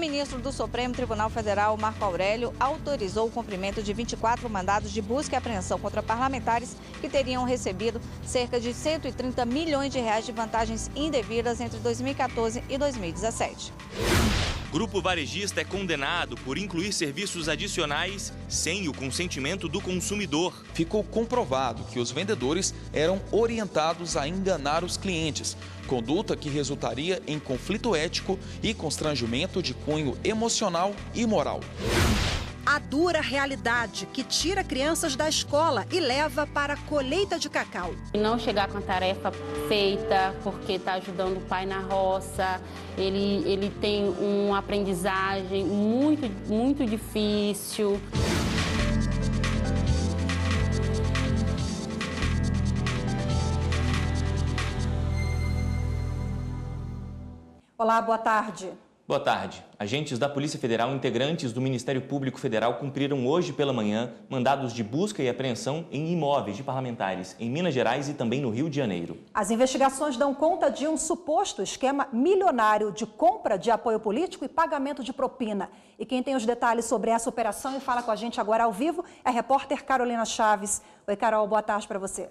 ministro do Supremo Tribunal Federal, Marco Aurélio, autorizou o cumprimento de 24 mandados de busca e apreensão contra parlamentares que teriam recebido cerca de 130 milhões de reais de vantagens indevidas entre 2014 e 2017. Grupo varejista é condenado por incluir serviços adicionais sem o consentimento do consumidor. Ficou comprovado que os vendedores eram orientados a enganar os clientes, conduta que resultaria em conflito ético e constrangimento de cunho emocional e moral. A dura realidade que tira crianças da escola e leva para a colheita de cacau. Não chegar com a tarefa feita porque está ajudando o pai na roça, ele tem uma aprendizagem muito difícil. Olá, boa tarde. Boa tarde. Agentes da Polícia Federal, integrantes do Ministério Público Federal, cumpriram hoje pela manhã mandados de busca e apreensão em imóveis de parlamentares em Minas Gerais e também no Rio de Janeiro. As investigações dão conta de um suposto esquema milionário de compra de apoio político e pagamento de propina. E quem tem os detalhes sobre essa operação e fala com a gente agora ao vivo é a repórter Carolina Chaves. Oi, Carol, boa tarde para você.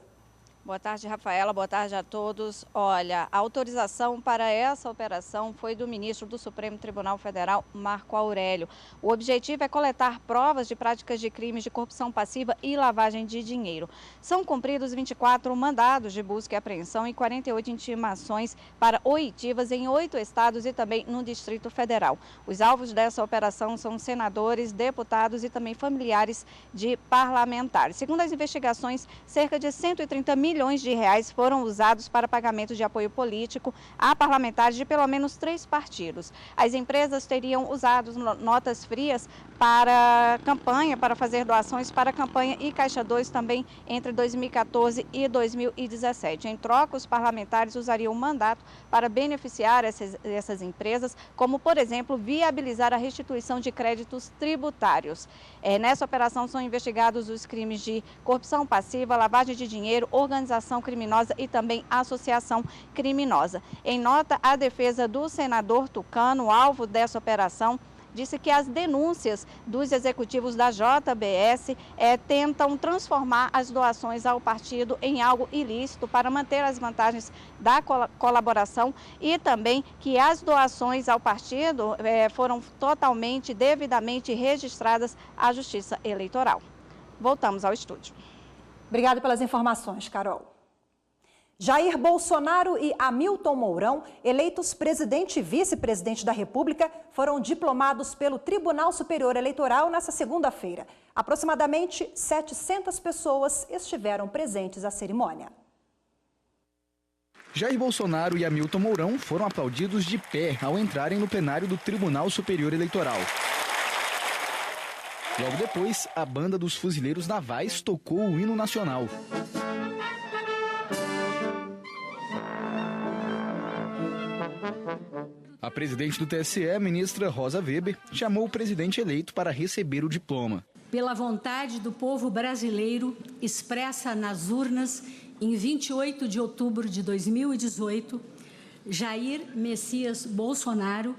Boa tarde, Rafaela. Boa tarde a todos. Olha, a autorização para essa operação foi do ministro do Supremo Tribunal Federal, Marco Aurélio. O objetivo é coletar provas de práticas de crimes de corrupção passiva e lavagem de dinheiro. São cumpridos 24 mandados de busca e apreensão e 48 intimações para oitivas em 8 estados e também no Distrito Federal. Os alvos dessa operação são senadores, deputados e também familiares de parlamentares. Segundo as investigações, cerca de 130 milhões de reais foram usados para pagamento de apoio político a parlamentares de pelo menos 3 partidos. As empresas teriam usado notas frias para campanha, para fazer doações para a campanha e Caixa 2 também entre 2014 e 2017. Em troca, os parlamentares usariam o mandato para beneficiar essas empresas, como, por exemplo, viabilizar a restituição de créditos tributários. Nessa operação são investigados os crimes de corrupção passiva, lavagem de dinheiro, organização criminosa e também associação criminosa. Em nota, a defesa do senador Tucano, alvo dessa operação, disse que as denúncias dos executivos da JBS tentam transformar as doações ao partido em algo ilícito para manter as vantagens da colaboração e também que as doações ao partido foram totalmente, devidamente registradas à Justiça Eleitoral. Voltamos ao estúdio. Obrigada pelas informações, Carol. Jair Bolsonaro e Hamilton Mourão, eleitos presidente e vice-presidente da República, foram diplomados pelo Tribunal Superior Eleitoral nesta segunda-feira. Aproximadamente 700 pessoas estiveram presentes à cerimônia. Jair Bolsonaro e Hamilton Mourão foram aplaudidos de pé ao entrarem no plenário do Tribunal Superior Eleitoral. Logo depois, a banda dos Fuzileiros Navais tocou o hino nacional. A presidente do TSE, a ministra Rosa Weber, chamou o presidente eleito para receber o diploma. Pela vontade do povo brasileiro expressa nas urnas em 28 de outubro de 2018, Jair Messias Bolsonaro,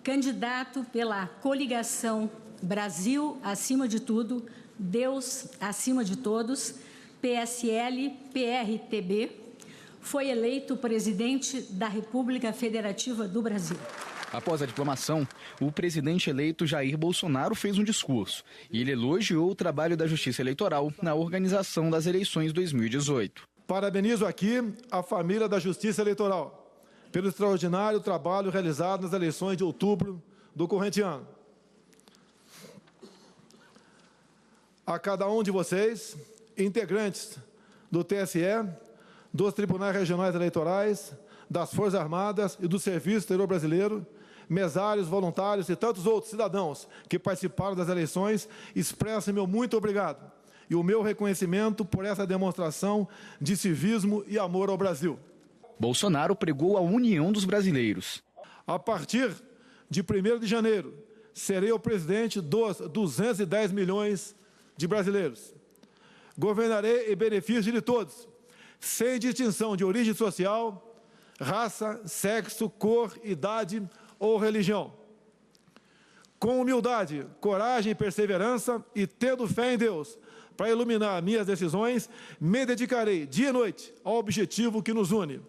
candidato pela coligação Brasil acima de tudo, Deus acima de todos, PSL-PRTB, foi eleito presidente da República Federativa do Brasil. Após a diplomação, o presidente eleito Jair Bolsonaro fez um discurso e ele elogiou o trabalho da Justiça Eleitoral na organização das eleições 2018. Parabenizo aqui a família da Justiça Eleitoral pelo extraordinário trabalho realizado nas eleições de outubro do corrente ano. A cada um de vocês, integrantes do TSE, dos Tribunais Regionais Eleitorais, das Forças Armadas e do Serviço Exterior Brasileiro, mesários, voluntários e tantos outros cidadãos que participaram das eleições, expresso meu muito obrigado e o meu reconhecimento por essa demonstração de civismo e amor ao Brasil. Bolsonaro pregou a união dos brasileiros. A partir de 1º de janeiro, serei o presidente dos 210 milhões de brasileiros. Governarei em benefício de todos, sem distinção de origem social, raça, sexo, cor, idade ou religião. Com humildade, coragem e perseverança e tendo fé em Deus para iluminar minhas decisões, me dedicarei dia e noite ao objetivo que nos une: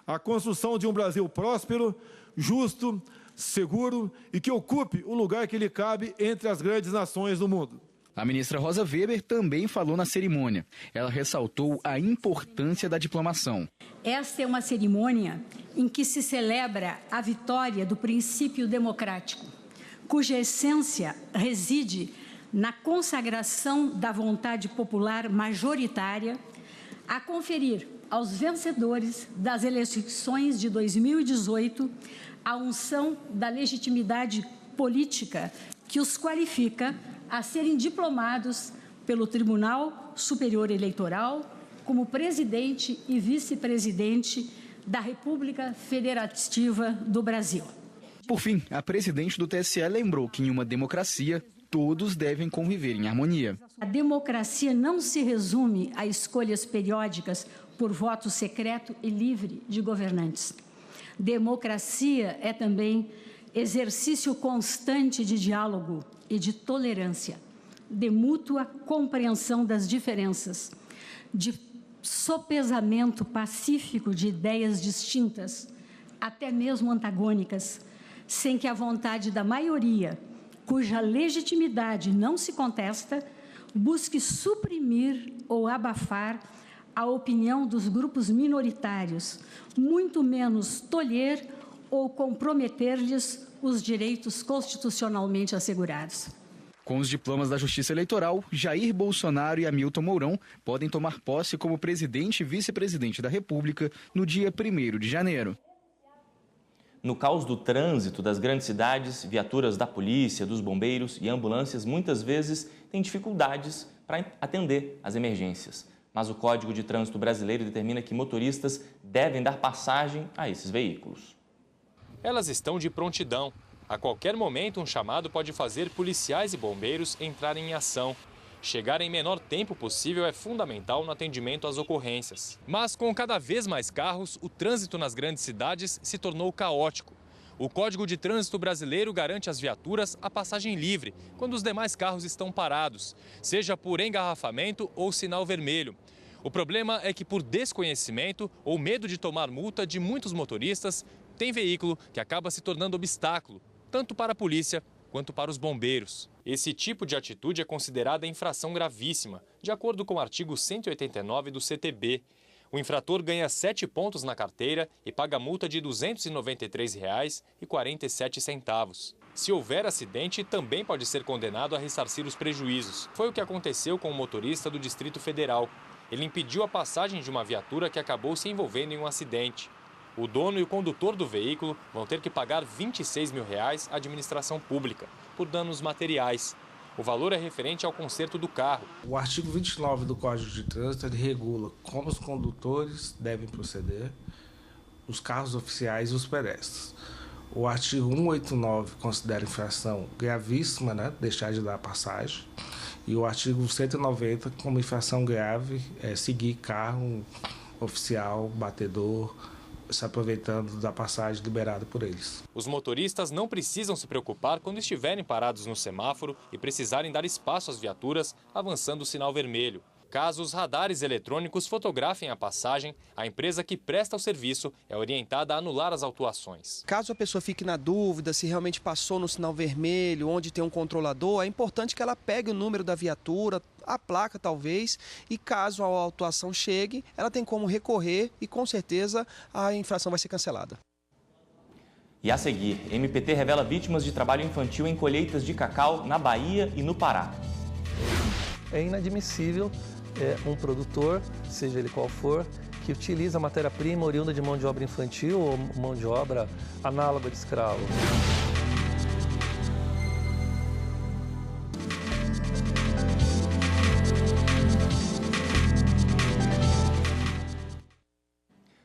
a construção de um Brasil próspero, justo, seguro e que ocupe o lugar que lhe cabe entre as grandes nações do mundo. A ministra Rosa Weber também falou na cerimônia. Ela ressaltou a importância da diplomação. Esta é uma cerimônia em que se celebra a vitória do princípio democrático, cuja essência reside na consagração da vontade popular majoritária a conferir aos vencedores das eleições de 2018 a unção da legitimidade política que os qualifica a serem diplomados pelo Tribunal Superior Eleitoral como presidente e vice-presidente da República Federativa do Brasil. Por fim, a presidente do TSE lembrou que em uma democracia, todos devem conviver em harmonia. A democracia não se resume a escolhas periódicas por voto secreto e livre de governantes. Democracia é também exercício constante de diálogo e de tolerância, de mútua compreensão das diferenças, de sopesamento pacífico de ideias distintas, até mesmo antagônicas, sem que a vontade da maioria, cuja legitimidade não se contesta, busque suprimir ou abafar a opinião dos grupos minoritários, muito menos tolher ou comprometer-lhes os direitos constitucionalmente assegurados. Com os diplomas da Justiça Eleitoral, Jair Bolsonaro e Hamilton Mourão podem tomar posse como presidente e vice-presidente da República no dia 1º de janeiro. No caos do trânsito das grandes cidades, viaturas da polícia, dos bombeiros e ambulâncias muitas vezes têm dificuldades para atender às emergências. Mas o Código de Trânsito Brasileiro determina que motoristas devem dar passagem a esses veículos. Elas estão de prontidão. A qualquer momento, um chamado pode fazer policiais e bombeiros entrarem em ação. Chegar em menor tempo possível é fundamental no atendimento às ocorrências. Mas com cada vez mais carros, o trânsito nas grandes cidades se tornou caótico. O Código de Trânsito Brasileiro garante às viaturas a passagem livre quando os demais carros estão parados, seja por engarrafamento ou sinal vermelho. O problema é que, por desconhecimento ou medo de tomar multa de muitos motoristas, tem veículo que acaba se tornando obstáculo, tanto para a polícia quanto para os bombeiros. Esse tipo de atitude é considerada infração gravíssima, de acordo com o artigo 189 do CTB. O infrator ganha 7 pontos na carteira e paga multa de R$ 293,47. Se houver acidente, também pode ser condenado a ressarcir os prejuízos. Foi o que aconteceu com o motorista do Distrito Federal. Ele impediu a passagem de uma viatura que acabou se envolvendo em um acidente. O dono e o condutor do veículo vão ter que pagar R$ 26 mil à administração pública por danos materiais. O valor é referente ao conserto do carro. O artigo 29 do Código de Trânsito ele regula como os condutores devem proceder, os carros oficiais e os pedestres. O artigo 189 considera infração gravíssima, deixar de dar passagem. E o artigo 190 como infração grave é seguir carro oficial, batedor, se aproveitando da passagem liberada por eles. Os motoristas não precisam se preocupar quando estiverem parados no semáforo e precisarem dar espaço às viaturas avançando o sinal vermelho. Caso os radares eletrônicos fotografem a passagem, a empresa que presta o serviço é orientada a anular as autuações. Caso a pessoa fique na dúvida se realmente passou no sinal vermelho, onde tem um controlador, é importante que ela pegue o número da viatura, a placa talvez, e caso a autuação chegue, ela tem como recorrer e com certeza a infração vai ser cancelada. E a seguir, MPT revela vítimas de trabalho infantil em colheitas de cacau na Bahia e no Pará. É inadmissível um produtor, seja ele qual for, que utiliza matéria-prima oriunda de mão de obra infantil ou mão de obra análoga de escravo.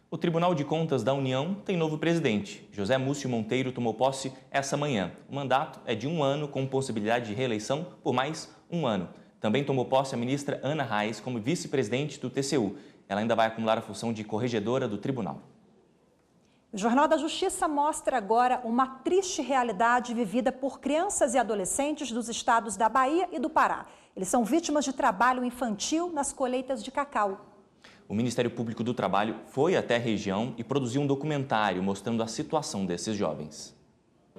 O Tribunal de Contas da União tem novo presidente. José Múcio Monteiro tomou posse essa manhã. O mandato é de 1 ano, com possibilidade de reeleição por mais 1 ano. Também tomou posse a ministra Ana Reis como vice-presidente do TCU. Ela ainda vai acumular a função de corregedora do tribunal. O Jornal da Justiça mostra agora uma triste realidade vivida por crianças e adolescentes dos estados da Bahia e do Pará. Eles são vítimas de trabalho infantil nas colheitas de cacau. O Ministério Público do Trabalho foi até a região e produziu um documentário mostrando a situação desses jovens.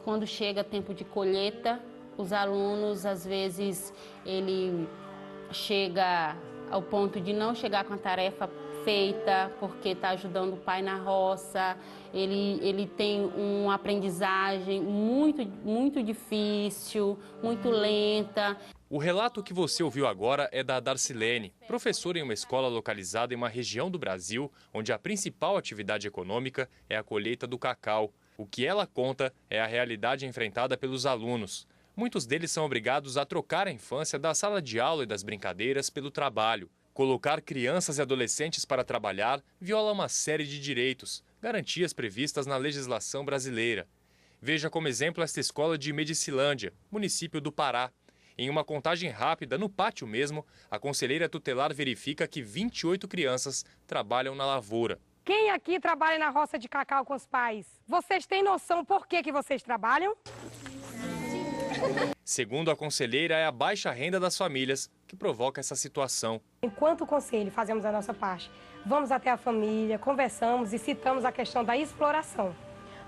Quando chega tempo de colheita, os alunos, às vezes, ele chega ao ponto de não chegar com a tarefa feita, porque está ajudando o pai na roça, ele tem uma aprendizagem muito difícil, muito lenta. O relato que você ouviu agora é da Darcilene, professora em uma escola localizada em uma região do Brasil onde a principal atividade econômica é a colheita do cacau. O que ela conta é a realidade enfrentada pelos alunos. Muitos deles são obrigados a trocar a infância da sala de aula e das brincadeiras pelo trabalho. Colocar crianças e adolescentes para trabalhar viola uma série de direitos, garantias previstas na legislação brasileira. Veja como exemplo esta escola de Medicilândia, município do Pará. Em uma contagem rápida, no pátio mesmo, a conselheira tutelar verifica que 28 crianças trabalham na lavoura. Quem aqui trabalha na roça de cacau com os pais? Vocês têm noção por que vocês trabalham? Segundo a conselheira, é a baixa renda das famílias que provoca essa situação. Enquanto conselho, fazemos a nossa parte. Vamos até a família, conversamos e citamos a questão da exploração.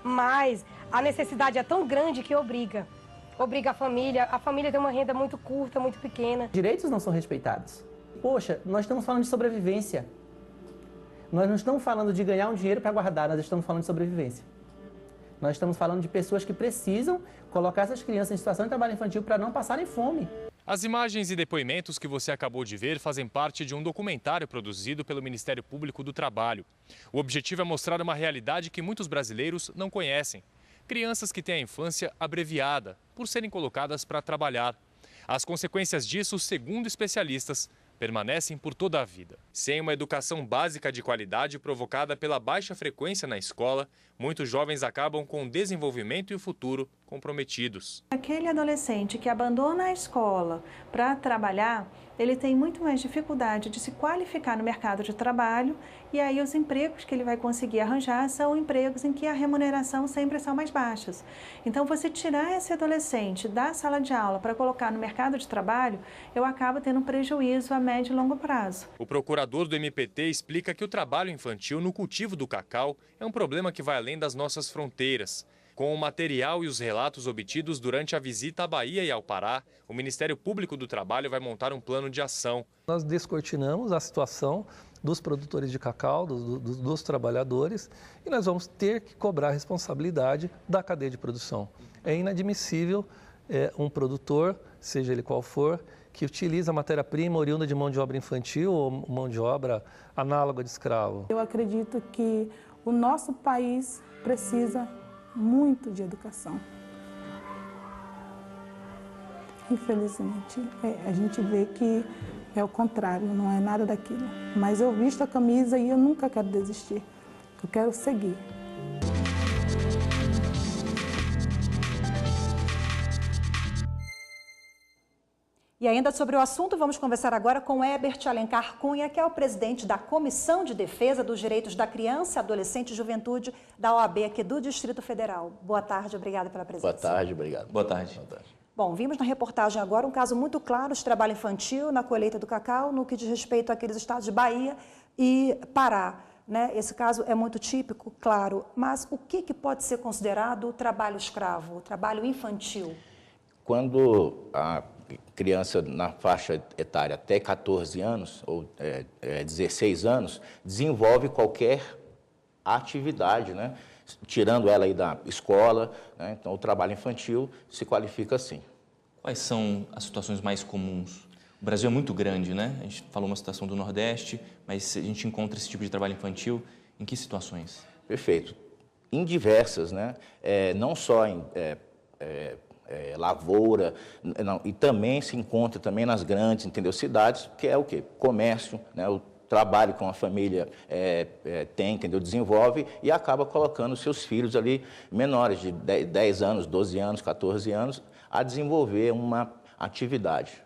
Mas a necessidade é tão grande que obriga a família tem uma renda muito curta, muito pequena. Direitos não são respeitados. Poxa, nós estamos falando de sobrevivência. Nós não estamos falando de ganhar um dinheiro para guardar, nós estamos falando de sobrevivência. Nós estamos falando de pessoas que precisam colocar essas crianças em situação de trabalho infantil para não passarem fome. As imagens e depoimentos que você acabou de ver fazem parte de um documentário produzido pelo Ministério Público do Trabalho. O objetivo é mostrar uma realidade que muitos brasileiros não conhecem. Crianças que têm a infância abreviada, por serem colocadas para trabalhar. As consequências disso, segundo especialistas, permanecem por toda a vida. Sem uma educação básica de qualidade provocada pela baixa frequência na escola, muitos jovens acabam com o desenvolvimento e o futuro comprometidos. Aquele adolescente que abandona a escola para trabalhar, ele tem muito mais dificuldade de se qualificar no mercado de trabalho e aí os empregos que ele vai conseguir arranjar são empregos em que a remuneração sempre são mais baixas. Então, você tirar esse adolescente da sala de aula para colocar no mercado de trabalho, eu acabo tendo um prejuízo a médio e longo prazo. O procurador do MPT explica que o trabalho infantil no cultivo do cacau é um problema que vai além das nossas fronteiras. Com o material e os relatos obtidos durante a visita à Bahia e ao Pará, o Ministério Público do Trabalho vai montar um plano de ação. Nós descortinamos a situação dos produtores de cacau, dos trabalhadores, e nós vamos ter que cobrar a responsabilidade da cadeia de produção. É inadmissível um produtor, seja ele qual for, que utiliza matéria-prima oriunda de mão de obra infantil ou mão de obra análoga de escravo. Eu acredito que o nosso país precisa muito de educação. Infelizmente, a gente vê que é o contrário, não é nada daquilo. Mas eu visto a camisa e eu nunca quero desistir. Eu quero seguir. E ainda sobre o assunto, vamos conversar agora com Herbert Alencar Cunha, que é o presidente da Comissão de Defesa dos Direitos da Criança, Adolescente e Juventude da OAB aqui do Distrito Federal. Boa tarde, obrigada pela presença. Boa tarde, obrigado. Boa tarde. Boa tarde. Bom, vimos na reportagem agora um caso muito claro de trabalho infantil na colheita do cacau, no que diz respeito àqueles estados de Bahia e Pará. Né? Esse caso é muito típico, claro, mas o que pode ser considerado o trabalho escravo, o trabalho infantil? Quando a criança na faixa etária até 14 anos ou 16 anos desenvolve qualquer atividade, né? Tirando ela aí da escola, né? Então o trabalho infantil se qualifica assim. Quais são as situações mais comuns? O Brasil é muito grande, né? A gente falou uma situação do Nordeste, mas a gente encontra esse tipo de trabalho infantil em que situações? Perfeito. Em diversas, né? Não só em lavoura, não, e também se encontra também nas grandes, entendeu, cidades, que é o quê? Comércio, né? O trabalho que uma família tem, entendeu, desenvolve e acaba colocando seus filhos ali menores de 10 anos, 12 anos, 14 anos, a desenvolver uma atividade.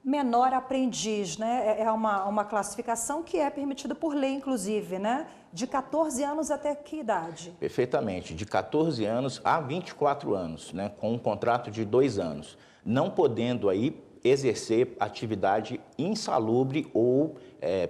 Menor aprendiz, né? É uma classificação que é permitida por lei, inclusive, né? De 14 anos até que idade? Perfeitamente, de 14 anos a 24 anos, né? Com um contrato de 2 anos, não podendo aí exercer atividade insalubre ou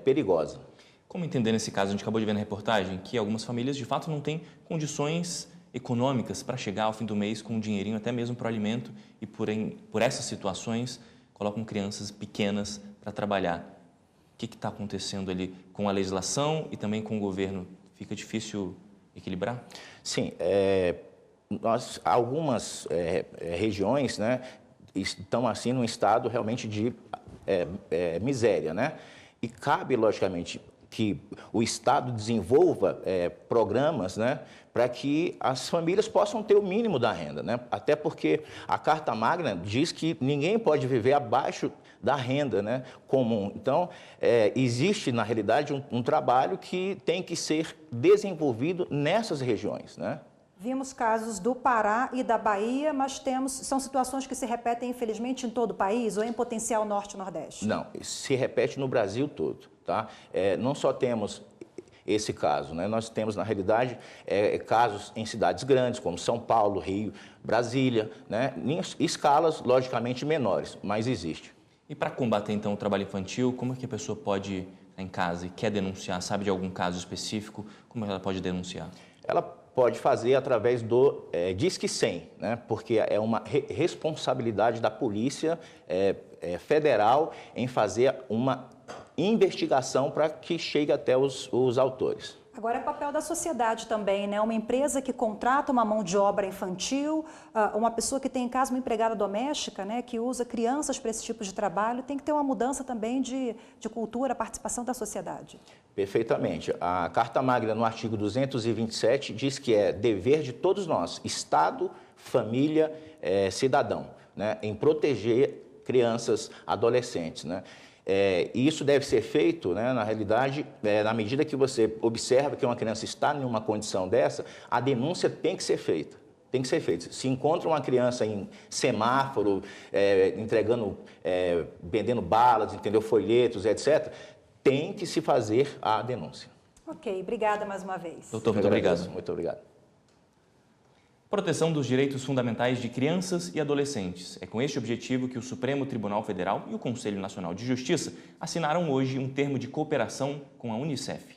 perigosa. Como entender nesse caso? A gente acabou de ver na reportagem que algumas famílias, de fato, não têm condições econômicas para chegar ao fim do mês com um dinheirinho, até mesmo para o alimento, e por essas situações colocam crianças pequenas para trabalhar. O que está acontecendo ali com a legislação e também com o governo? Fica difícil equilibrar? Sim, algumas regiões, né, estão assim num estado realmente de miséria, né? E cabe, logicamente, que o Estado desenvolva programas, né, para que as famílias possam ter o mínimo da renda, né? Até porque a Carta Magna diz que ninguém pode viver abaixo da renda, né, comum. Então, existe, na realidade, um trabalho que tem que ser desenvolvido nessas regiões, né? Vimos casos do Pará e da Bahia, mas são situações que se repetem, infelizmente, em todo o país ou em potencial norte e nordeste? Não, se repete no Brasil todo, tá? Não só temos esse caso, né? Nós temos, na realidade, casos em cidades grandes, como São Paulo, Rio, Brasília, né? Em escalas, logicamente, menores, mas existe. E para combater, então, o trabalho infantil, como é que a pessoa pode estar em casa e quer denunciar? Sabe de algum caso específico? Como ela pode denunciar? Ela pode fazer através do Disque 100, né? Porque é uma responsabilidade da Polícia Federal em fazer uma investigação para que chegue até os autores. Agora é papel da sociedade também, né? Uma empresa que contrata uma mão de obra infantil, uma pessoa que tem em casa uma empregada doméstica, né? Que usa crianças para esse tipo de trabalho, tem que ter uma mudança também de cultura, participação da sociedade. Perfeitamente. A Carta Magna, no artigo 227, diz que é dever de todos nós, Estado, família, cidadão, né? Em proteger crianças, adolescentes, né? E isso deve ser feito, né, na realidade, na medida que você observa que uma criança está em uma condição dessa, a denúncia tem que ser feita. Tem que ser feita. Se encontra uma criança em semáforo, vendendo balas, entendeu, folhetos, etc., tem que se fazer a denúncia. Ok, obrigada mais uma vez. Doutor, muito obrigado. Muito obrigado. Proteção dos direitos fundamentais de crianças e adolescentes. É com este objetivo que o Supremo Tribunal Federal e o Conselho Nacional de Justiça assinaram hoje um termo de cooperação com a Unicef.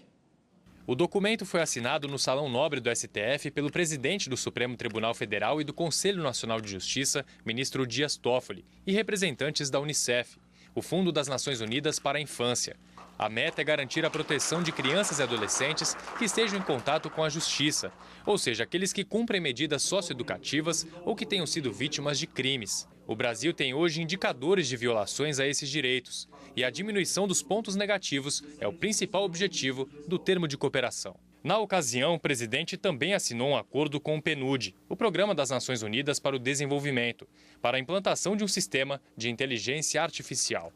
O documento foi assinado no Salão Nobre do STF pelo presidente do Supremo Tribunal Federal e do Conselho Nacional de Justiça, ministro Dias Toffoli, e representantes da Unicef, o Fundo das Nações Unidas para a Infância. A meta é garantir a proteção de crianças e adolescentes que estejam em contato com a justiça, ou seja, aqueles que cumprem medidas socioeducativas ou que tenham sido vítimas de crimes. O Brasil tem hoje indicadores de violações a esses direitos, e a diminuição dos pontos negativos é o principal objetivo do termo de cooperação. Na ocasião, o presidente também assinou um acordo com o PNUD, o Programa das Nações Unidas para o Desenvolvimento, para a implantação de um sistema de inteligência artificial.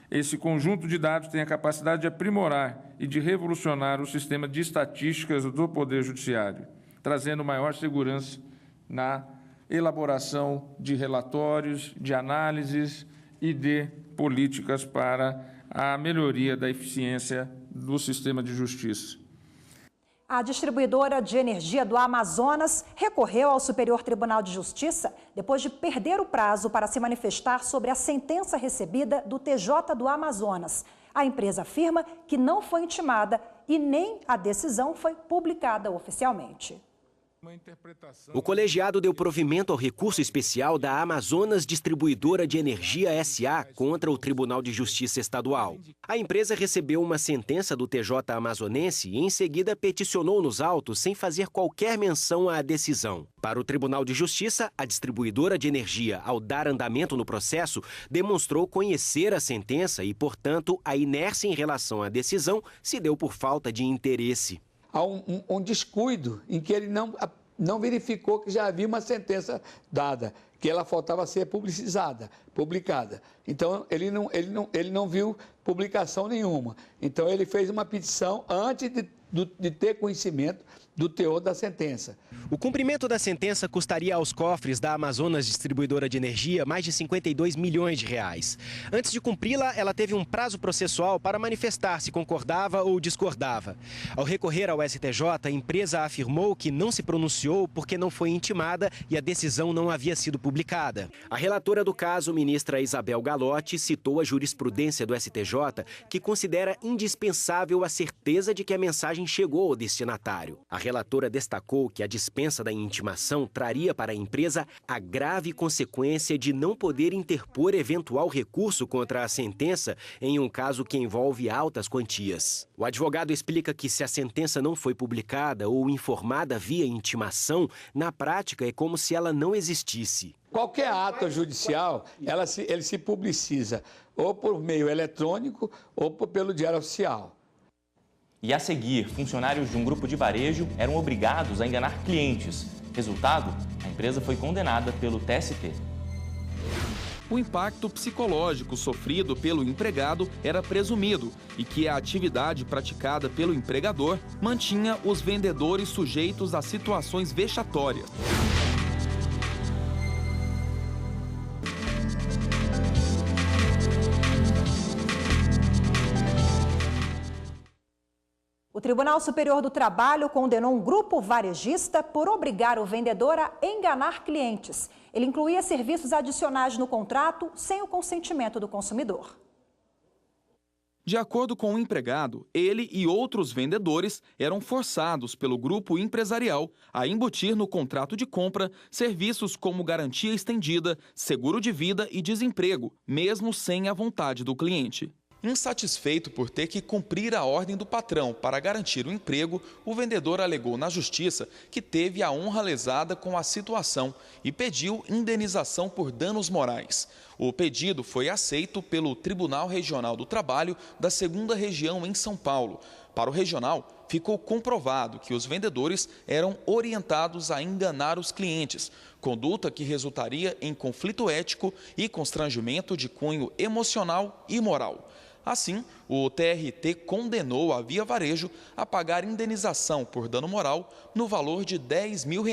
Esse conjunto de dados tem a capacidade de aprimorar e de revolucionar o sistema de estatísticas do Poder Judiciário, trazendo maior segurança na elaboração de relatórios, de análises e de políticas para a melhoria da eficiência do sistema de justiça. A distribuidora de energia do Amazonas recorreu ao Superior Tribunal de Justiça depois de perder o prazo para se manifestar sobre a sentença recebida do TJ do Amazonas. A empresa afirma que não foi intimada e nem a decisão foi publicada oficialmente. O colegiado deu provimento ao recurso especial da Amazonas Distribuidora de Energia S.A. contra o Tribunal de Justiça Estadual. A empresa recebeu uma sentença do TJ amazonense e em seguida peticionou nos autos sem fazer qualquer menção à decisão. Para o Tribunal de Justiça, a distribuidora de energia, ao dar andamento no processo, demonstrou conhecer a sentença e, portanto, a inércia em relação à decisão se deu por falta de interesse. Há um descuido em que ele não verificou que já havia uma sentença dada. que ela faltava ser publicada. Então, ele não viu publicação nenhuma. Então, ele fez uma petição antes de ter conhecimento do teor da sentença. O cumprimento da sentença custaria aos cofres da Amazonas Distribuidora de Energia mais de 52 milhões de reais. Antes de cumpri-la, ela teve um prazo processual para manifestar se concordava ou discordava. Ao recorrer ao STJ, a empresa afirmou que não se pronunciou porque não foi intimada e a decisão não havia sido publicada. A relatora do caso, ministra Isabel Galotti, citou a jurisprudência do STJ, que considera indispensável a certeza de que a mensagem chegou ao destinatário. A relatora destacou que a dispensa da intimação traria para a empresa a grave consequência de não poder interpor eventual recurso contra a sentença em um caso que envolve altas quantias. O advogado explica que se a sentença não foi publicada ou informada via intimação, na prática é como se ela não existisse. Qualquer ato judicial, ele se publiciza ou por meio eletrônico ou pelo Diário Oficial. E a seguir, funcionários de um grupo de varejo eram obrigados a enganar clientes. Resultado, a empresa foi condenada pelo TST. O impacto psicológico sofrido pelo empregado era presumido e que a atividade praticada pelo empregador mantinha os vendedores sujeitos a situações vexatórias. O Tribunal Superior do Trabalho condenou um grupo varejista por obrigar o vendedor a enganar clientes. Ele incluía serviços adicionais no contrato sem o consentimento do consumidor. De acordo com o empregado, ele e outros vendedores eram forçados pelo grupo empresarial a embutir no contrato de compra serviços como garantia estendida, seguro de vida e desemprego, mesmo sem a vontade do cliente. Insatisfeito por ter que cumprir a ordem do patrão para garantir o emprego, o vendedor alegou na justiça que teve a honra lesada com a situação e pediu indenização por danos morais. O pedido foi aceito pelo Tribunal Regional do Trabalho da 2ª Região em São Paulo. Para o regional, ficou comprovado que os vendedores eram orientados a enganar os clientes, conduta que resultaria em conflito ético e constrangimento de cunho emocional e moral. Assim, o TRT condenou a Via Varejo a pagar indenização por dano moral no valor de R$10 mil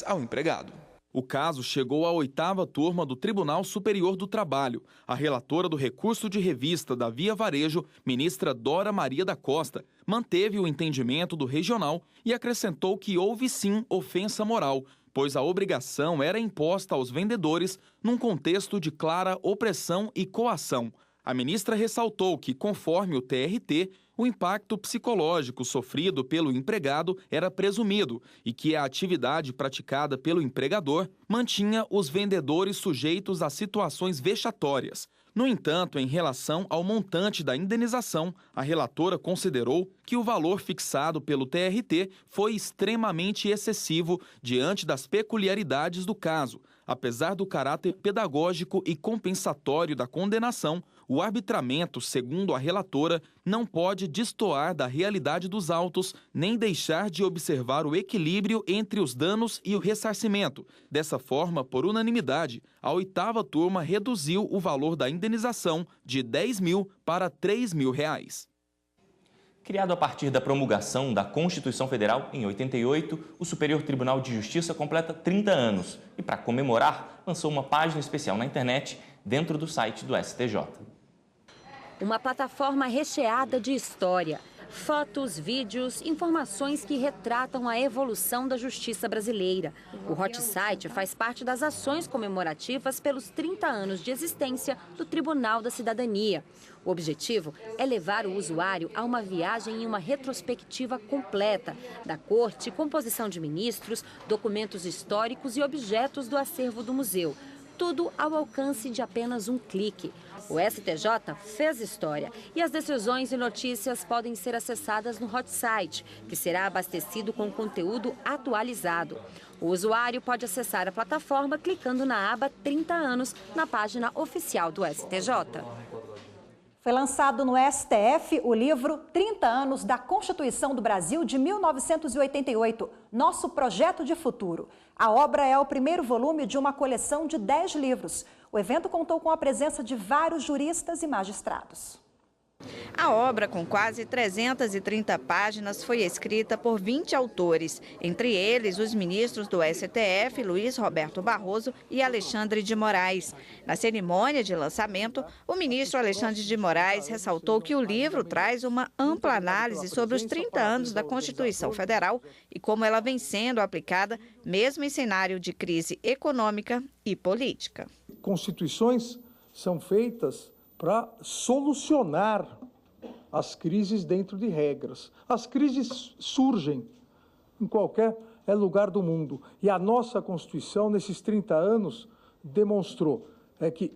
ao empregado. O caso chegou à 8ª turma do Tribunal Superior do Trabalho. A relatora do recurso de revista da Via Varejo, ministra Dora Maria da Costa, manteve o entendimento do regional e acrescentou que houve sim ofensa moral, pois a obrigação era imposta aos vendedores num contexto de clara opressão e coação. A ministra ressaltou que, conforme o TRT, o impacto psicológico sofrido pelo empregado era presumido e que a atividade praticada pelo empregador mantinha os vendedores sujeitos a situações vexatórias. No entanto, em relação ao montante da indenização, a relatora considerou que o valor fixado pelo TRT foi extremamente excessivo diante das peculiaridades do caso. Apesar do caráter pedagógico e compensatório da condenação, o arbitramento, segundo a relatora, não pode destoar da realidade dos autos, nem deixar de observar o equilíbrio entre os danos e o ressarcimento. Dessa forma, por unanimidade, a 8ª turma reduziu o valor da indenização de R$10 mil para R$3 mil. Criado a partir da promulgação da Constituição Federal em 88, o Superior Tribunal de Justiça completa 30 anos e, para comemorar, lançou uma página especial na internet dentro do site do STJ. Uma plataforma recheada de história, fotos, vídeos, informações que retratam a evolução da justiça brasileira. O Hot Site faz parte das ações comemorativas pelos 30 anos de existência do Tribunal da Cidadania. O objetivo é levar o usuário a uma viagem em uma retrospectiva completa da Corte, composição de ministros, documentos históricos e objetos do acervo do museu. Tudo ao alcance de apenas um clique. O STJ fez história e as decisões e notícias podem ser acessadas no Hot Site, que será abastecido com conteúdo atualizado. O usuário pode acessar a plataforma clicando na aba 30 anos na página oficial do STJ. Foi lançado no STF o livro 30 anos da Constituição do Brasil de 1988, Nosso Projeto de Futuro. A obra é o primeiro volume de uma coleção de 10 livros. O evento contou com a presença de vários juristas e magistrados. A obra, com quase 330 páginas, foi escrita por 20 autores, entre eles os ministros do STF, Luiz Roberto Barroso e Alexandre de Moraes. Na cerimônia de lançamento, o ministro Alexandre de Moraes ressaltou que o livro traz uma ampla análise sobre os 30 anos da Constituição Federal e como ela vem sendo aplicada, mesmo em cenário de crise econômica e política. Constituições são feitas para solucionar as crises dentro de regras. As crises surgem em qualquer lugar do mundo. E a nossa Constituição, nesses 30 anos, demonstrou que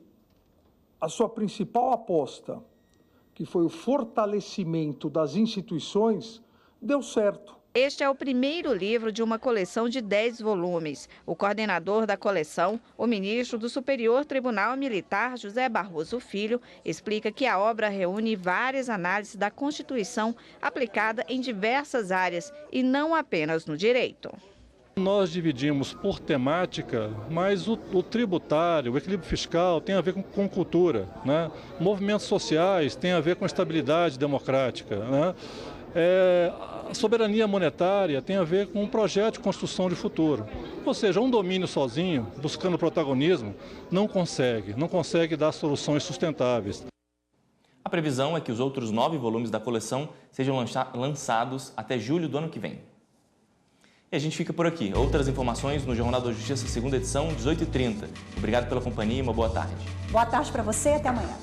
a sua principal aposta, que foi o fortalecimento das instituições, deu certo. Este é o primeiro livro de uma coleção de 10 volumes. O coordenador da coleção, o ministro do Superior Tribunal Militar, José Barroso Filho, explica que a obra reúne várias análises da Constituição aplicada em diversas áreas e não apenas no direito. Nós dividimos por temática, mas o tributário, o equilíbrio fiscal tem a ver com cultura, né? Movimentos sociais tem a ver com estabilidade democrática, né? A soberania monetária tem a ver com um projeto de construção de futuro. Ou seja, um domínio sozinho, buscando protagonismo, não consegue dar soluções sustentáveis. A previsão é que os outros 9 volumes da coleção sejam lançados até julho do ano que vem. E a gente fica por aqui. Outras informações no Jornal da Justiça, segunda edição, 18h30. Obrigado pela companhia e uma boa tarde. Boa tarde para você, até amanhã.